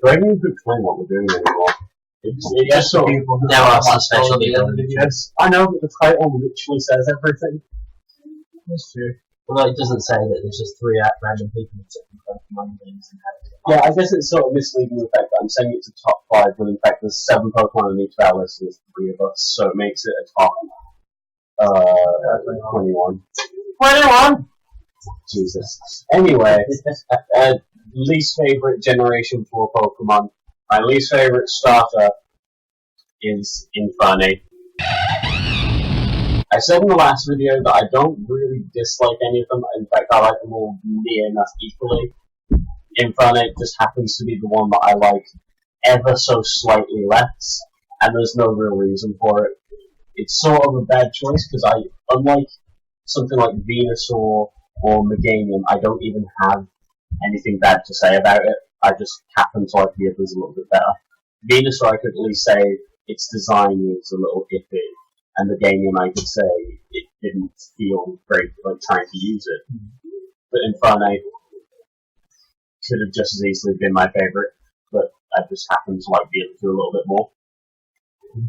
Do I even need to explain what we're doing anymore? It just sort of... There are some special videos. I know, but the title literally says everything. That's true. Well, it doesn't say that there's just 3 random people in Pokemon games. Yeah, I guess it's sort of misleading the fact that I'm saying it's a top 5 when in fact there's 7 Pokemon on each of our list and there's 3 of us, so it makes it a top 21. 21! Jesus. Anyway, least favorite Generation 4 Pokemon. My least favorite starter is Infernape. I said in the last video that I don't really dislike any of them. In fact, I like them all near enough equally. Infernape just happens to be the one that I like ever so slightly less, and there's no real reason for it. It's sort of a bad choice because unlike something like Venusaur or Meganium, I don't even have anything bad to say about it. I just happen to like the others a little bit better. Venusaur, I could at least say its design is a little iffy, and Meganium, I could say it didn't feel great like trying to use it. But Infernape could have just as easily been my favourite, but I just happen to like the other two a little bit more.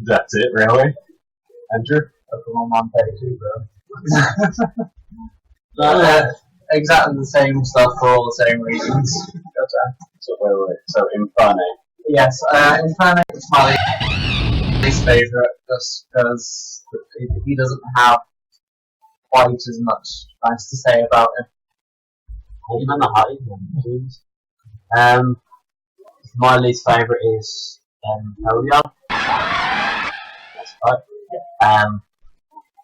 That's it, really. Andrew? Pokemon on page 2, bro. Exactly the same stuff for all the same reasons. So, wait. So, Infernape. Yes, Infernape is my least favourite just because he doesn't have quite as much nice to say about him. My least favourite is Polion. That's right. A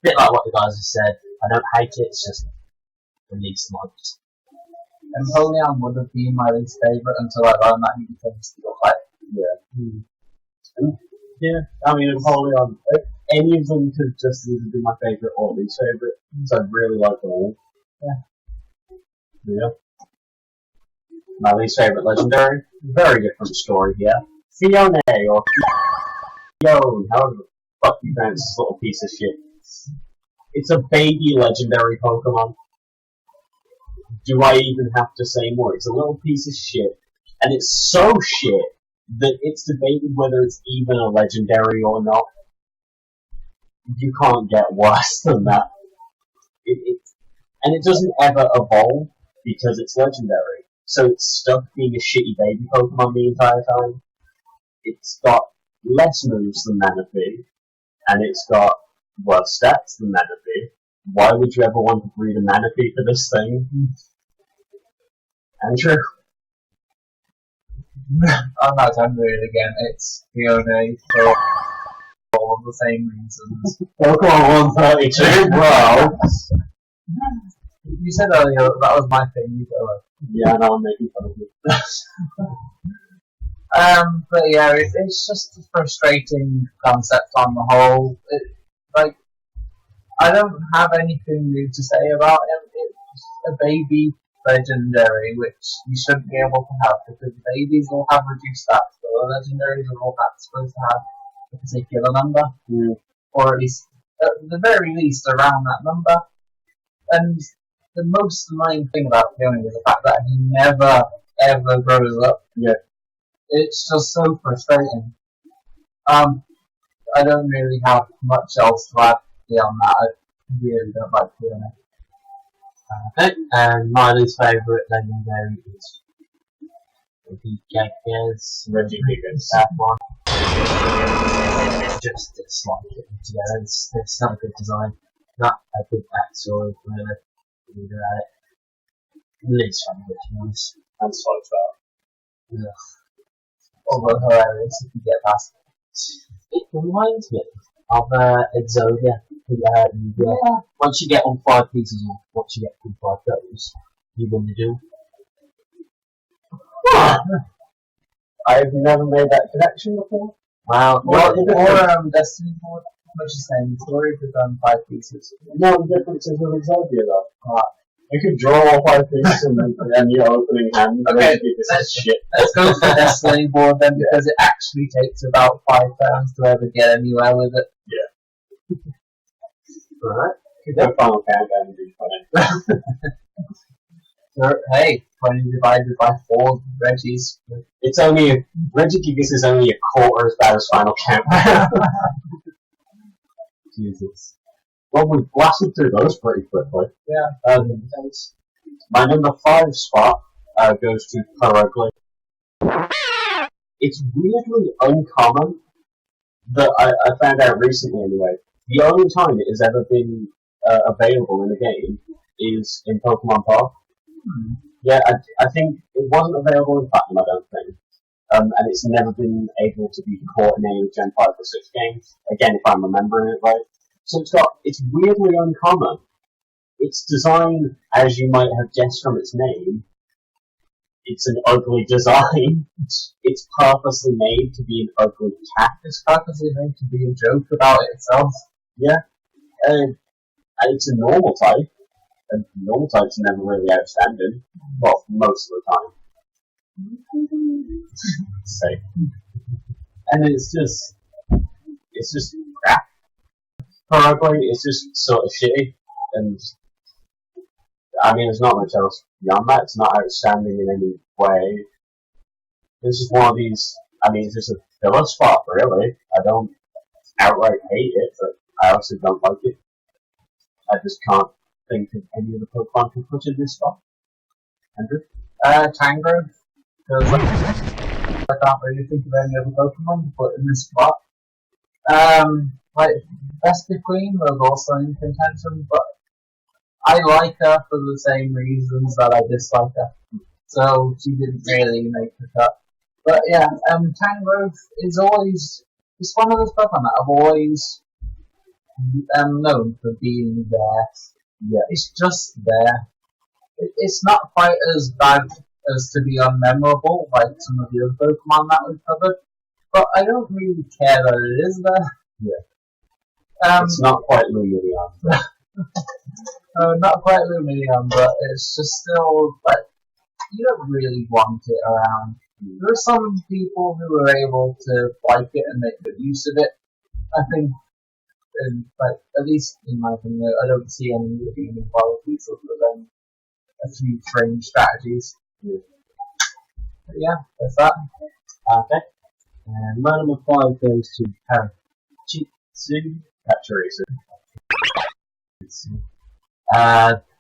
bit like what the guys have said. I don't hate it, it's just the least liked. Empoleon would have been my least favourite until I learned that he became Steel Type. Yeah. Yeah, I mean, Empoleon, any of them could just either be my favourite or least favourite, so I really like them all. Yeah. My least favourite legendary, very different story here. Fiona, or Fiona, however the fuck you pronounce this little piece of shit. It's a baby legendary Pokemon. Do I even have to say more? It's a little piece of shit. And it's so shit that it's debated whether it's even a legendary or not. You can't get worse than that. And it doesn't ever evolve because it's legendary. So it's stuck being a shitty baby Pokemon the entire time. It's got less moves than Manaphy, and it's got worse stats than Manaphy. Why would you ever want to breed a Manaphy for this thing? Andrew? I'm not going to do it again. It's Fiona for all the same reasons. Pokemon 132, bro! You said earlier that was my thing, you go. Yeah, I know, I'm making fun of you. But yeah, it's just a frustrating concept on the whole. I don't have anything new to say about him. It's a baby legendary, which you shouldn't be able to have because babies all have reduced stats, but the legendaries are all supposed to have a particular number, or at least, at the very least, around that number. And the most annoying thing about Fiona is the fact that he never, ever grows up. Yeah. It's just so frustrating. I don't really have much else to add beyond that. I really don't like Fiona. Okay, and my least favourite legendary is Regigigas. That one. Just dislike it together. It's not a good design. Not a good backstory, really. Either at it. Least favourite, to be honest. And so far. Ugh. Although hilarious if you get past it. It reminds me of Exodia. Once you get all 5 pieces of what you get from 5 goes, you win the duel. I've never made that connection before. Wow. Or Destiny board, much the same story if you've done 5 pieces. No, the difference is with Exodia though. You could draw all 5 pieces and your opening hand. Okay, let's go for the Destiny board then, because it actually takes about 5 turns to ever get anywhere with it. Yeah. Alright. Keep the final countdown and do funny. So, hey, 20 divided by 4 Reggies. It's only Regigigas is only a quarter as bad as Final Countdown. Jesus. Well, we've blasted through those pretty quickly. Yeah. My number 5 spot goes to Perugly. It's weirdly uncommon that I found out recently anyway. The only time it has ever been available in a game is in Pokemon Park. Yeah, I think it wasn't available in Platinum, I don't think. And it's never been able to be caught in any of the Gen 5 or 6 games. Again, if I'm remembering it right. So it's weirdly uncommon. Its design, as you might have guessed from its name, it's an ugly design. It's purposely made to be an ugly cat. It's purposely made to be a joke about it itself. Yeah. And it's a normal type. And normal types are never really outstanding. Well, most of the time. Safe. And it's just crap. Probably it's just sort of shitty. And I mean, there's not much else beyond that. It's not outstanding in any way. This is one of these. I mean, it's just a filler spot, really. I don't outright hate it, but I also don't like it. I just can't think of any other Pokemon to put in this spot. Andrew? Tangrowth. Because I can't really think of any other Pokemon to put in this spot. Like, Vesper Queen was also in contention, but I like her for the same reasons that I dislike her. So she didn't really make the cut. But yeah, Tangrowth is always, it's one of those Pokemon that I've always known for being there. Yeah, it's just there. It's not quite as bad as to be unmemorable like some of the other Pokemon that we've covered, but I don't really care that it is there. Yeah. It's not quite Lumineon. Not quite Lumineon, but it's just still, like, you don't really want it around. There are some people who are able to like it and make good use of it. I think, like, at least in my opinion, I don't see any redeeming qualities other than a few training strategies. But yeah, that's that. Okay. And my number 5 goes to Pachirisu.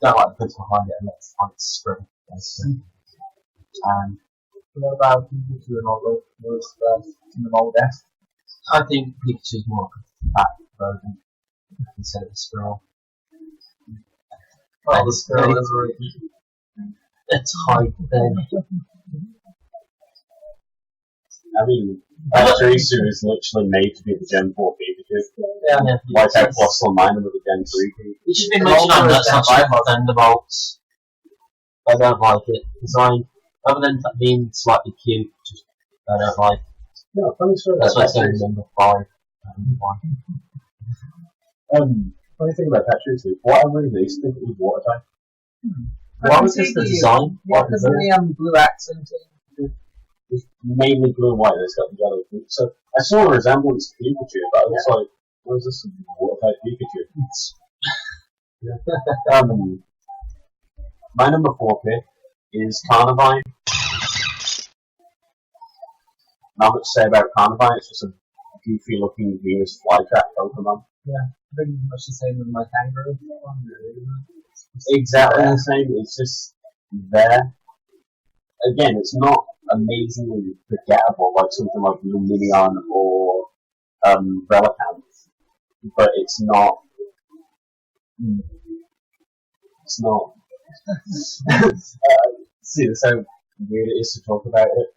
Don't like the principle behind it, and let's find Spring. What about Pikachu and all those in the mold death? I think Pikachu's more of a fat version instead of a Squirrel. Well, the Squirrel is a type thing. I mean, Pachirisu is literally made to be the Gen 4 Pikachu. Yeah. White out Fossil Miner with a Gen 3 Pikachu. It should be mentioned on that section of Thunderbolts. I don't like it. Design, other than being slightly cute, just I don't like. No, funny story. That's why it's going number 5. Funny thing about Pachirisu, what I really used to think it was water type. Why was this the design? Yeah, because of the blue accenting. It's mainly blue and white, and it's got the yellow feet. So I saw a resemblance to Pikachu, but I was like, what is this water type Pikachu? My number 4 pick is Carnivine. Not much to say about Carnivine, it's just a goofy looking Venus flytrap Pokemon. Yeah, pretty much the same with my Tangrowth. Exactly the same, it's just there. Again, it's not amazingly forgettable like something like Lumineon or Relicanth, but it's not. It's not. See, that's how weird it is to talk about it.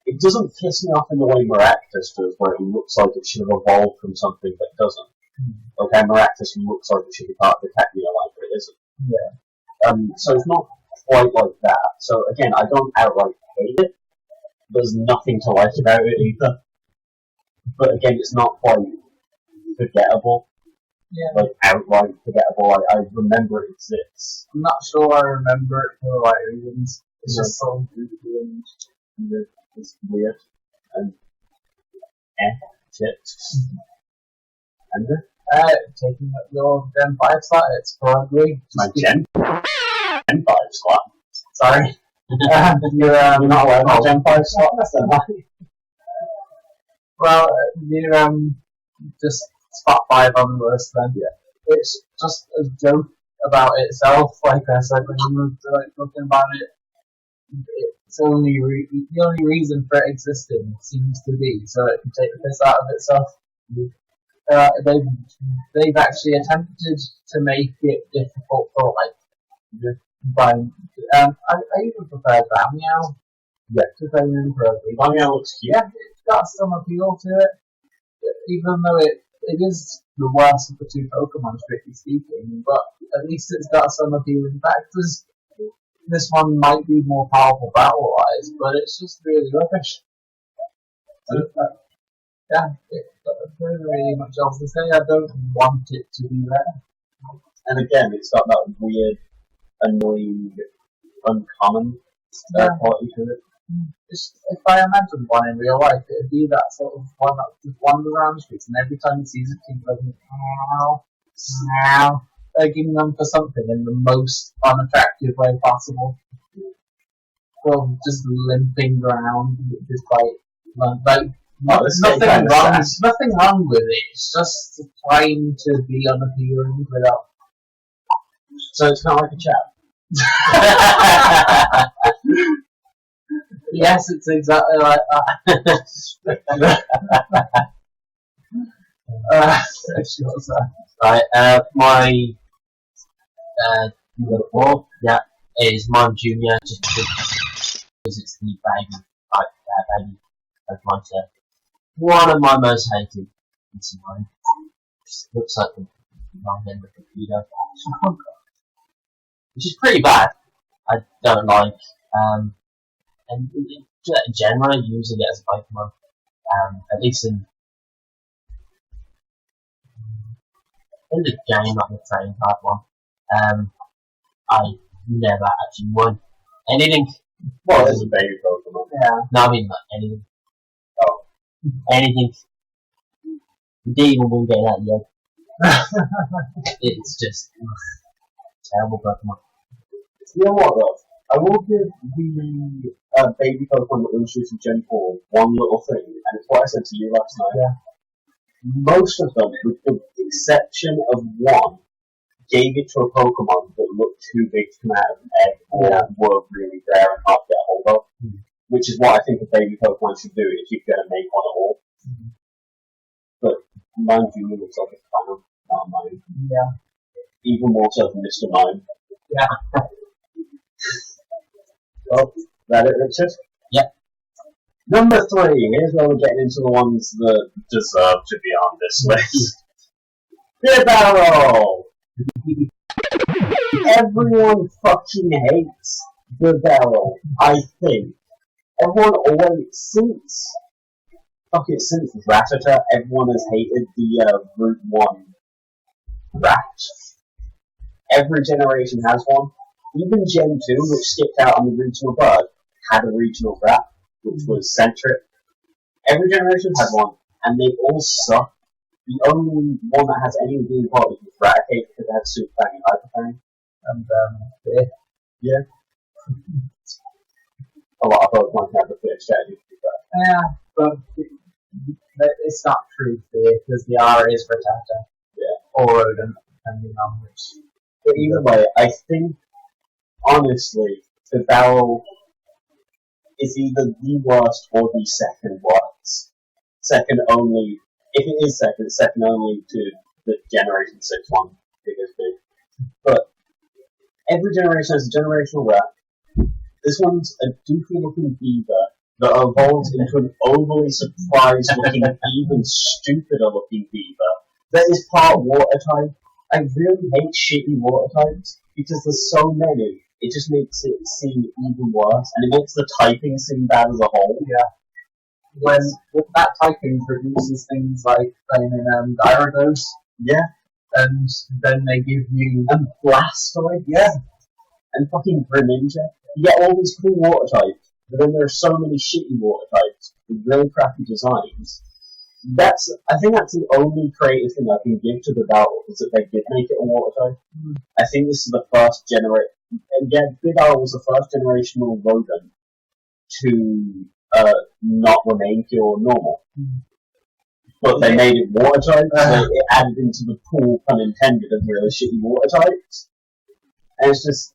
It doesn't piss me off in the way Maractus does, where it looks like it should have evolved from something that doesn't. Okay, Maractus looks like it should be part of the Cacnea line, but it isn't. Yeah. So it's not quite like that. So again, I don't outright hate it. There's nothing to like about it either. But again, it's not quite forgettable. Yeah. Like outright forgettable. I remember it exists. I'm not sure I remember it for the right reasons. It's just so goofy and it's weird and shit. And taking up your Gen 5 slot, it's probably my Gen 5 slot. Sorry. You're not allowed to Gen 5 slot, that's then. Well, you just spot 5 on the list then. Yeah. It's just a joke about itself, like I said, when you move to like talking about it. It's the only reason for it existing seems to be so it can take the piss out of itself. They've actually attempted to make it difficult for like buying. I even prefer Bamiao. Yeah. To play in Pro League. Bamiao looks cute. Yeah, it's got some appeal to it, even though it is the worst of the two Pokemon, strictly speaking. But at least it's got some appealing factors. This one might be more powerful battle-wise, but it's just really rubbish. Yeah, there's really much else to say. I don't want it to be there. And again, it's got that weird, annoying, uncommon quality to it. Just, if I imagined one in real life, it'd be that sort of one that just wanders around the streets, and every time he sees it, he's like, meow, begging them for something in the most unattractive way possible. Well, just limping around, just like nothing wrong with it. It's just trying to be unappealing without. So it's kind of like a chat. Yes, it's exactly like that. Right, my number 4, is Mime Junior, just because it's the baby Pokemon. One of my most hated. It's mine. Just looks like the wrong end of the computer, which is pretty bad. I don't like. And generally using it as a Pokemon, at least in the game, not the trading card one, I never actually won anything. Well, it's a baby Pokemon. Yeah. No, I mean, like, anything. Oh. Anything. You didn't even win getting out yet. It's just terrible Pokemon. You know what, though? I will give the baby Pokemon that was introduced in Gen 4 one little thing, and it's what I said to you last night. Yeah. Most of them, with the exception of one, gave it to a Pokemon that looked too big to come out of an egg or were really rare and hard to get a hold of. Which is what I think a baby Pokemon should do if you're going to make one at all. But Mime Junior looks like a clown, not mine. Yeah. Even more so than Mr. Mime. Yeah. Well, is that it, Richard? Yep. Number 3, here's where we're getting into the ones that deserve to be on this list. Beer Barrel! Everyone fucking hates the barrel, I think. Everyone always, since Rattata, everyone has hated the Route 1 rat. Every generation has one. Even Gen 2, which skipped out on the regional bird, had a regional rat, which was Centric. Every generation had one, and they all suck. The only one that has any redeeming qualities was Raticate because it had Super Fang and Hyper Fang. And, yeah. A lot of Pokemon have a clear strategy to do that. Yeah, but it's not true because the R is Rattata. Yeah. Or Rodent, depending on which. But either way, I think, honestly, the barrel is either the worst or the second worst. Second only, if it is second, it's second only to the Generation 6 one, biggest big. But every generation has a generational rat. This one's a doofy-looking beaver that evolves into an overly surprised-looking, even stupider-looking beaver that is part water type. I really hate shitty water types because there's so many. It just makes it seem even worse, and it makes the typing seem bad as a whole. Yeah. When that typing produces things like Gyarados. Yeah. And then they give you and Blastoise. Yeah. And fucking Greninja. You get all these cool water types, but then there are so many shitty water types with really crappy designs I think that's the only creative thing I can give to the battle is that they did make it a water type. I think this is the first generation. Yeah, Big Owl was the first generational rodent to not remain pure normal. But they made it water type, so it added into the pool, pun intended, of really shitty water types. And it's just,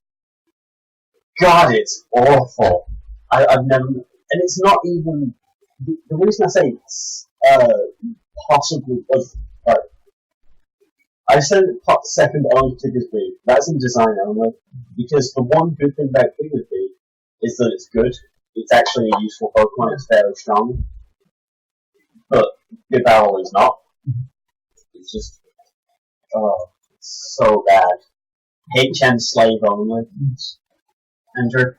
God, it's awful. I've never, and it's not even, the reason I say it's possibly, I said it's second only to Diggersby. That's in design only. Because the one good thing about Diggersby is that it's good. It's actually a useful Pokemon, it's fairly strong. But Bibao is not. It's just, it's so bad. HM slave only. Andrew?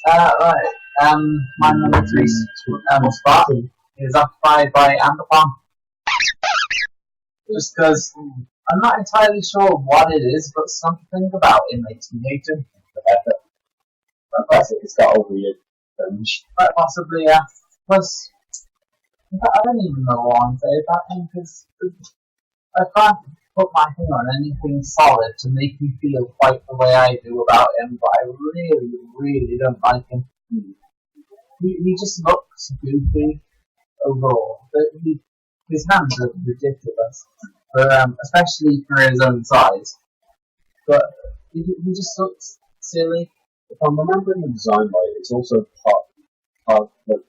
Right. My number 3 spot is occupied by Amberpon. Just because I'm not entirely sure what it is, but something about it makes me hate him. It's got a weird fringe. Quite possibly, yeah. Plus, I don't even know what I'm saying about him, because I can't put my finger on anything solid to make me feel quite the way I do about him, but I really, really don't like him. He just looks goofy overall. His hands are ridiculous, but especially for his own size. But he just looks silly. If I'm remembering the design right, it's also part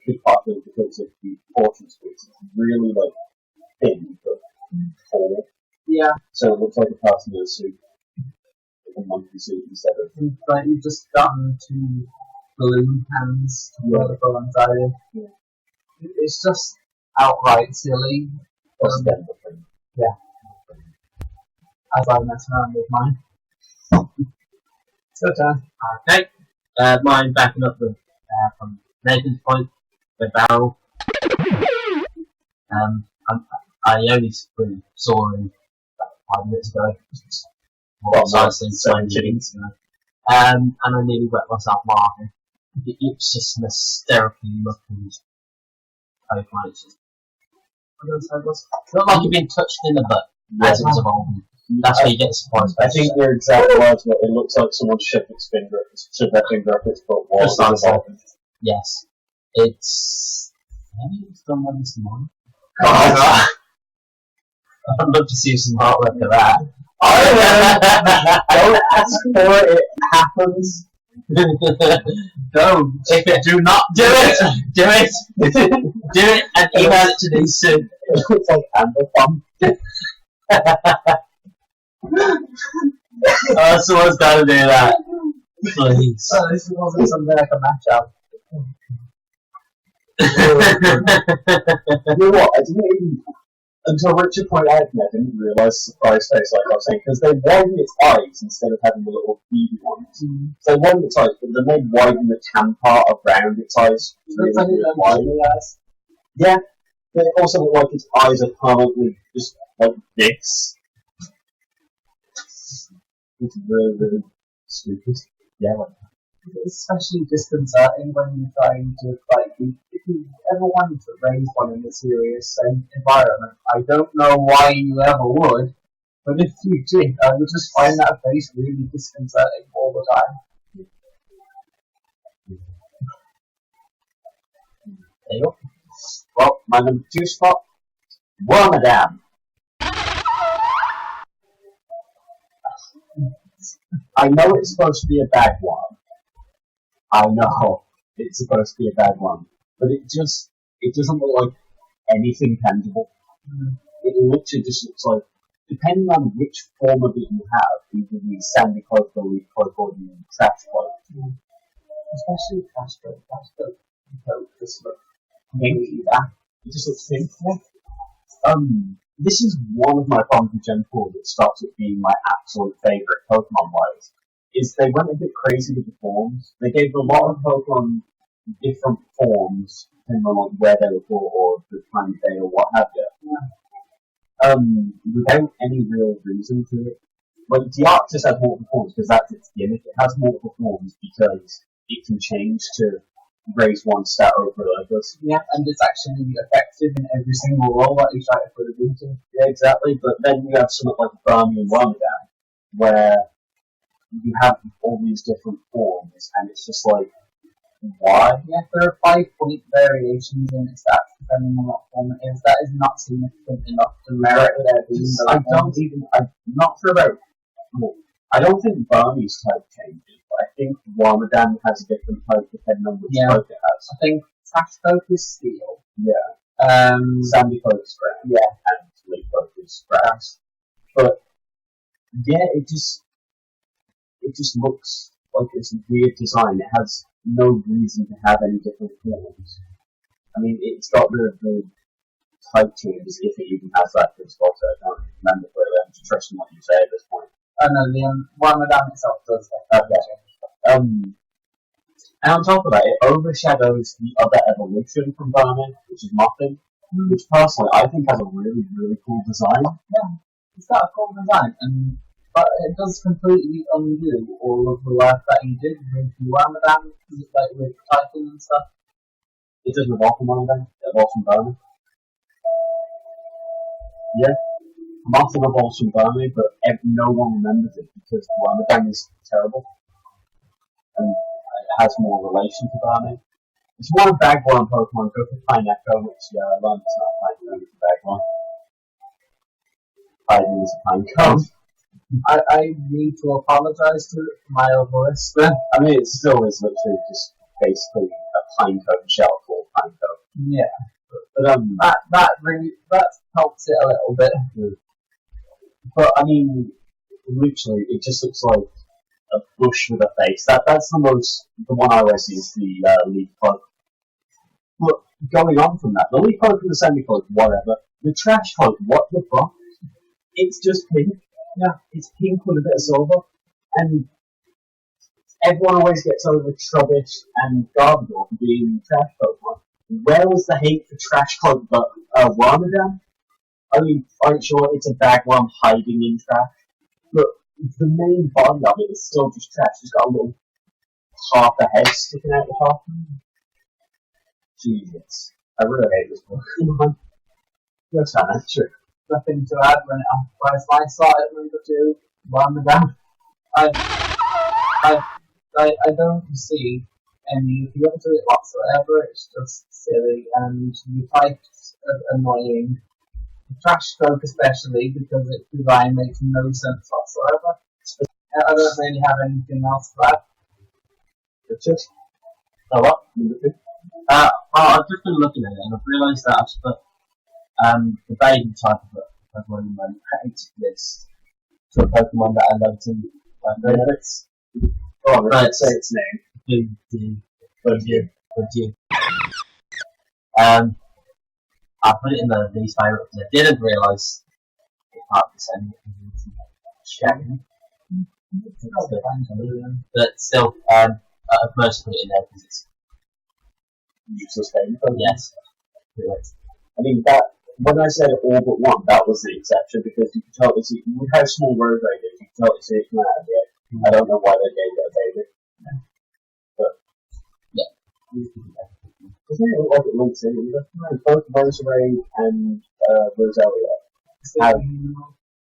because of the portion space. It's really thin but tall. Yeah. So it looks like a person in a suit, like a monkey suit instead of. Like you've just gotten two balloon hands to go inside it. Yeah. It's just outright silly. Yeah. As I mess around with mine. It's your turn. Okay. Mine backing up from Nathan's point, the barrel. I only saw him about 5 minutes ago. And I nearly wet myself laughing. It's just an hysterically looking Pokemon. It's just, looked like you've been touched in the butt as it was evolving. That's where you get surprised. I think your exact words were, it looks like someone shoved their finger up its butt while it was evolving. Yes. It's... Maybe it's done one this morning. God. I'd love to see some artwork of that. Don't ask for it. It happens. Don't. Do not do it. Do it. Do it and email it to me soon. It looks like Amberpon. Someone's got to do that. Please. So this wasn't something like a matchup. You know what? I didn't even, until Richard pointed out to me, I didn't realise surprise face like I was saying, because they widened its eyes instead of having the little beady ones. So they widened its eyes, but then they widened the tan part around its eyes. Really wide. Yeah. But it also looked like its eyes are permanently just like this. It's really, really stupid. Yeah, like It's especially disconcerting when you're trying to, like, if you ever wanted to raise one in a serious environment. I don't know why you ever would, but if you did, I would just find that face really disconcerting all the time. There you go. Well, my number 2 spot, Wormadam. I know it's supposed to be a bad one. I know it's supposed to be a bad one, but it doesn't look like anything tangible. It literally just looks like, depending on which form of it you have, either the sandy cloak or leaf cloak or the trash cloak. Especially trash cloak just look Maybe that. It just looks thin. This is one of my problems with Gen 4 that stops it being my absolute favourite Pokemon-wise, is they went a bit crazy with the forms. They gave a lot of Pokemon different forms, depending on where they were caught or the time of day or what have you. Yeah. Without any real reason to it. Like, the art just has multiple forms because that's its gimmick. It has multiple forms because it can change to raise one stat over the others. Yeah, and it's actually effective in every single role that you try to put it into. Yeah, exactly. But then you have something like Barney and Wormadam, where you have all these different forms, and it's just like, why? Yeah, there are 5-point variations in its stats depending on what form it is. That is not significant enough to merit there being I'm not sure about. I don't think Barney's type changes, but I think Wormadam has a different type depending on which type it has. I think Trash Folk is steel. Yeah. Sandy Folk is ground. Yeah. And Leaf Folk is grass. But yeah, it just looks like it's a weird design. It has no reason to have any different forms. I mean, it's got the type changes, if it even has that, because also I don't remember clearly. I'm just trusting what you say at this point. Oh no, the Wormadam itself does that. Okay. And on top of that, it overshadows the other evolution from Barney, which is Muffin, which personally I think has a really, really cool design. Yeah, it's got a cool design, but it does completely undo all of the work that he did with Wormadam, like with typing and stuff. It doesn't evolve from Wormadam, it evolves from Barney. Yeah. Muffin evolves from Barney, but no one remembers it because Wormadam is terrible. And it has more relation to Barney. If you want a bagworm Pokemon, go for Pineco, which I learned it's not a Pineco, it's a bagworm. Hiding is a Pinecone. I need to apologise to my voice then. I mean, it still is literally just basically a Pinecone shell full of Pinecone. Yeah. But that helps it a little bit. But I mean, literally, it just looks like a bush with a face. That's the one I always see is the Leaf Cloak. But going on from that, the Leaf Cloak and the Semi Cloak, whatever. The Trash Cloak, what the fuck? It's just pink. Yeah, it's pink with a bit of silver. And everyone always gets over Trubbish and Garbodor for being Trash Pokemon. Where was the hate for Trash Cloak but Wormadam? I mean, I'm sure it's a bagworm hiding in trash, but the main body of it is still just trash. It's got a little half a head sticking out the top. Jesus. I really hate this Pokemon. That's not true. Nothing to add when I started number 2, Wormadam. I don't see any appeal to it whatsoever. It's just silly, and the types are annoying. The Trash Folk especially, because its design makes no sense whatsoever. I don't really have anything else to add. Richard? Oh, what? Well, I've just been looking at it and I've realised that I've put the baby type of Pokemon in my creative list to a Pokemon that I love to favorites. Go on, let's say its name. Good. I put it in the least favourite because I didn't realise it part of the same sharing. But still, I've first put it in there because it's Useless name. yes. I mean, that when I said all but one, that was the exception because you could totally see, with how small Road Raid is, you could totally see it coming out of the egg. I don't know why they gave it a baby. But, yeah. Doesn't it look like it links in either? Both Rose Raid and Roselia.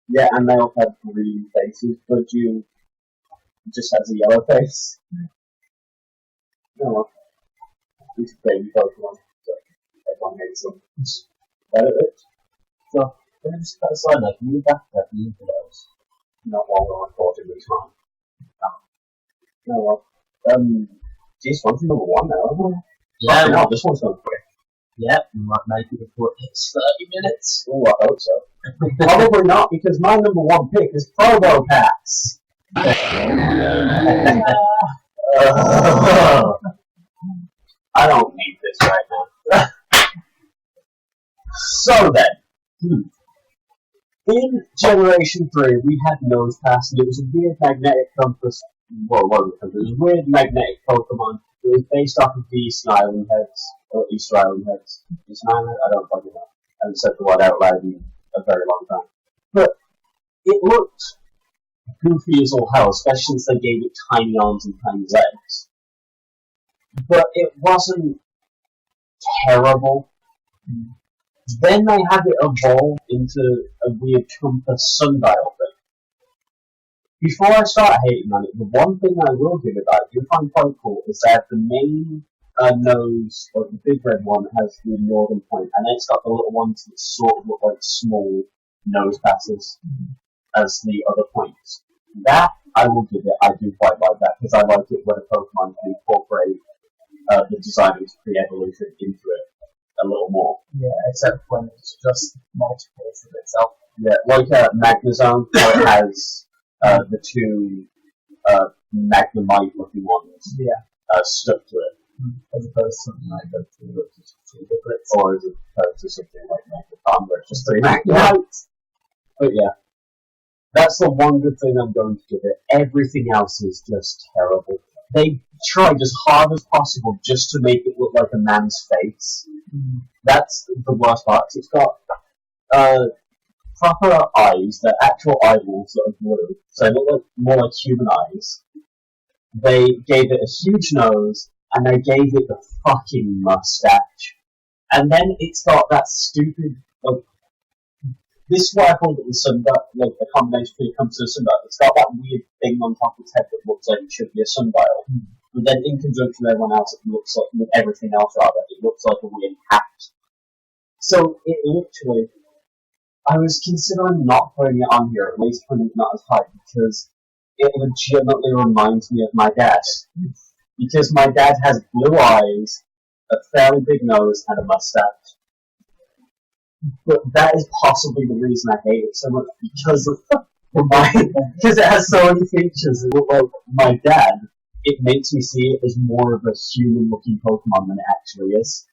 Yeah, and they all have green faces, but you just has a yellow face. No, well, these baby Pokemon, so everyone hates them. Better it. So, can I just put aside, like, can you back up the infidels? Not while we're recording this one. No, well, geez, one's number 1 now, isn't it? Yeah, no, this one's going quick. Yeah, we might make it before it hits 30 minutes. Oh, I hope so. Probably not, because my number 1 pick is Probo Pass. I don't need this right now. So then, in Generation 3, we had Nose Pass, and it was a weird magnetic compass. Well, it wasn't a compass, it was a weird magnetic Pokemon. It was based off of the Eastern Island Heads, or Easter Island Heads. Eastern Island? I don't fucking know. I haven't said the word out loud in a very long time. But it looked goofy as all hell, especially since they gave it tiny arms and tiny legs. but it wasn't terrible. Then they had it evolve into a weird compass sundial thing. Before I start hating on it, the one thing I will give it that you find quite cool is that the main nose, or the big red one, has the northern point, and then it's got the little ones that sort of look like small nose passes as the other points. That, I will give it, I do quite like that, because I like it when a Pokemon can incorporate the design of pre-evolution into it a little more. Yeah, except when it's just multiples of itself. Yeah, like Magnezone, where it has the two Magnemite-looking ones stuck to it. As opposed to something like that, which is two different. Or as opposed to something like Magneton, where it's just three Magnemites. But yeah, that's the one good thing I'm going to give it. Everything else is just terrible. They tried as hard as possible just to make it look like a man's face. That's the worst part. It's got proper eyes, they're actual eyeballs that are blue, so they look like more like human eyes. They gave it a huge nose, and they gave it the fucking mustache. And then it's got that stupid, like, this is why I call it the sundial, like, the combination when it comes to a sundial. It's got that weird thing on top of its head that looks like it should be a sundial. But then in conjunction with everyone else, it looks like, with everything else rather, it looks like a weird hat. So it literally, I was considering not putting it on here, at least putting it not as high, because it legitimately reminds me of my dad. Because my dad has blue eyes, a fairly big nose, and a mustache. But that is possibly the reason I hate it so much, because it has so many features that look like my dad. It makes me see it as more of a human-looking Pokemon than it actually is.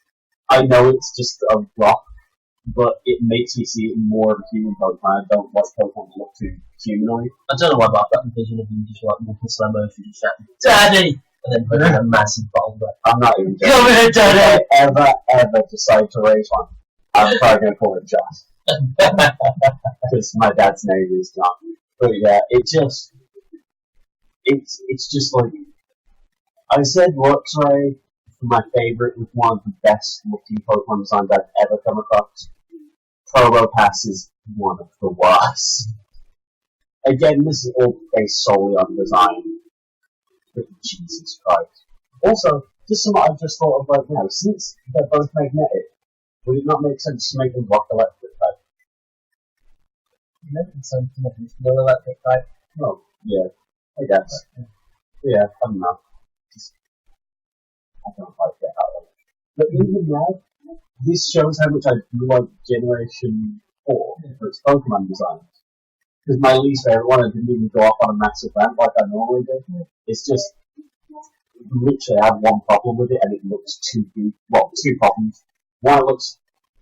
I know it's just a rock, but it makes me see it more of a human Pokemon. I don't like Pokemon that look too humanoid. I don't know why, but I've got the vision of him just like walking slow motion, just shouting, "Daddy!" and then putting a massive boulder. I'm not even joking. Come here, Daddy! If I ever decide to raise one, I'm probably going to call it Josh. Because my dad's name is John. But yeah, it's just like, I said Luxray for my favourite with one of the best looking Pokemon designs I've ever come across. Probopass is one of the worst. Again, this is all based solely on design. But Jesus Christ. Also, just something I've just thought of right now, since they're both magnetic, would it not make sense to make them rock electric type? Making something that is low electric type. Oh, yeah, I guess. Yeah, I don't know. I don't like it that way. But even now, this shows how much I do like Generation 4 for its Pokemon designs. Because my least favorite one, I didn't even go off on a massive rant like I normally do. It's just, literally, I have one problem with it, and it looks too goofy. Well, two problems. One, it looks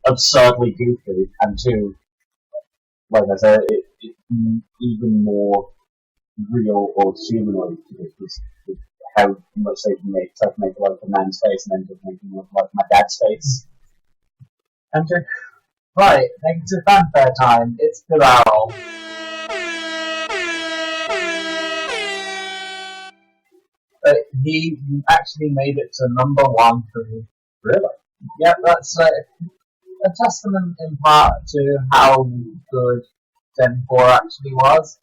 absurdly goofy, and two, like I said, it's even more real or humanoid because how much they can make, try to make it like a man's face and then just make it look like my dad's face. Enter. Right, negative fanfare time. It's Pilaro. He actually made it to number 1 for me. Really? Yeah, that's a testament in part to how good Gen 4 actually was.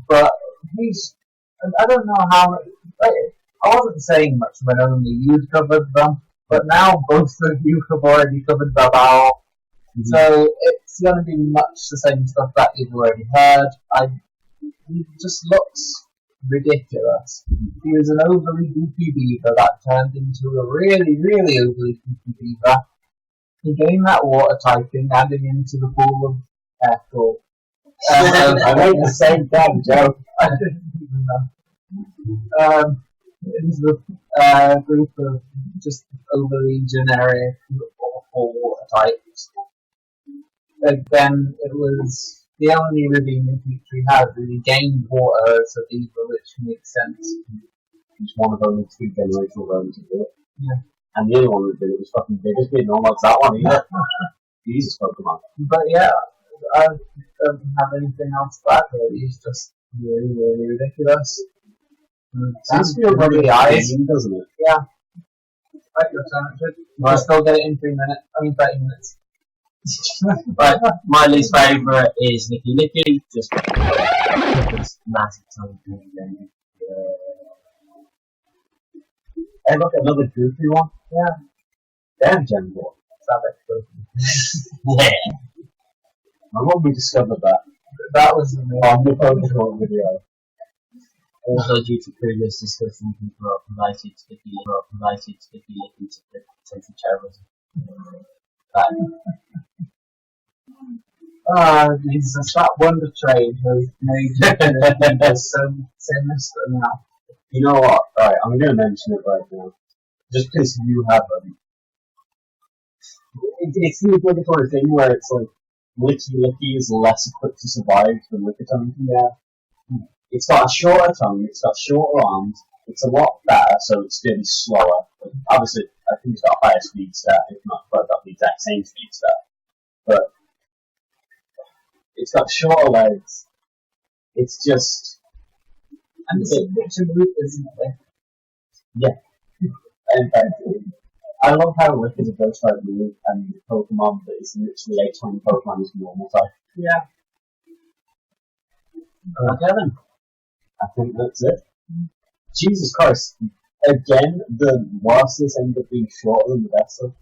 But I don't know how, I wasn't saying much when only you'd covered them, but now both of you have already covered Babao. So it's going to be much the same stuff that you've already heard. He just looks ridiculous. He was an overly goofy beaver that turned into a really, really overly goofy beaver. He gained that water typing, adding into the pool of Echo. I made the same thing, Joe. I didn't even know. Into the group of just overly generic, awful water types. Then it was the only redeeming feature he had, really gained water as a beaver, which makes sense. He's one of only 2 generational rounds to do it. Yeah. And the other one that did it was fucking big as being, no one likes that one either. Jesus Pokemon. But yeah, I don't have anything else to add really. It's just really, really ridiculous. Sounds feel really eyes, doesn't it? Yeah. Right, your turn, Richard. You Right. can still get it in 3 minutes. 30 minutes. Right, my least favourite is Nicky Nicky, just because massive tongue thing. Hey, look, another goofy one. Yeah. Damn, Gen 4. Yeah. And when we discovered that That was amazing. on the Pokemon video. Also, due to previous discussion, people are provided sticky liquid to potential terrorism. Oh, Jesus, that Wonder Trade has made it so sinister now. You know what? Alright, I'm going to mention it right now. Just because you have them. It's the obligatory thing where it's like, Licky Licky is less equipped to survive than Lickitung. Yeah. It's got a shorter tongue, it's got shorter arms, it's a lot better, so it's going to be slower. But obviously, I think it's got a higher speed stat, if not quite got the exact same speed stat. But it's got shorter legs. It's just. And it's a picture loop, isn't it? Yeah. In fact, I love how Lick is a ghost type move and Pokemon that is literally a 20 Pokemon is normal type. Yeah. Okay then. I think that's it. Jesus Christ. Again, the worst this ended up being shorter than the best of.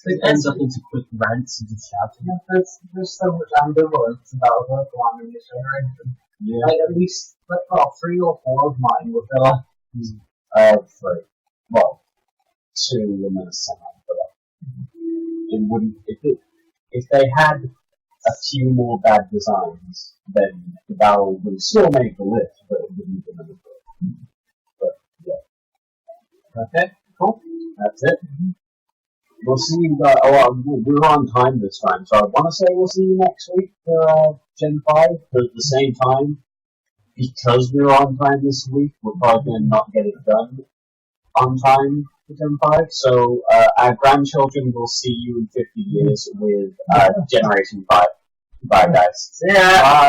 It ends up into quick rants and just shouting. Yeah, there's so much ambivalence about Pokemon in this generation. Yeah. Like, at least, like, 3 or 4 of mine were filler. I have 3. Well, 2 and then a semi, but it wouldn't. If they had a few more bad designs, then the barrel would still make the list, but it wouldn't have been enough. But yeah. Okay, cool. That's it. We'll see you guys. We're on time this time, so I want to say we'll see you next week for Gen 5 but at the same time. Because we're on time this week, we're probably going to not get it done on time for Gen 5. So our grandchildren will see you in 50 years with Generation 5. Bye, guys. See ya! Bye.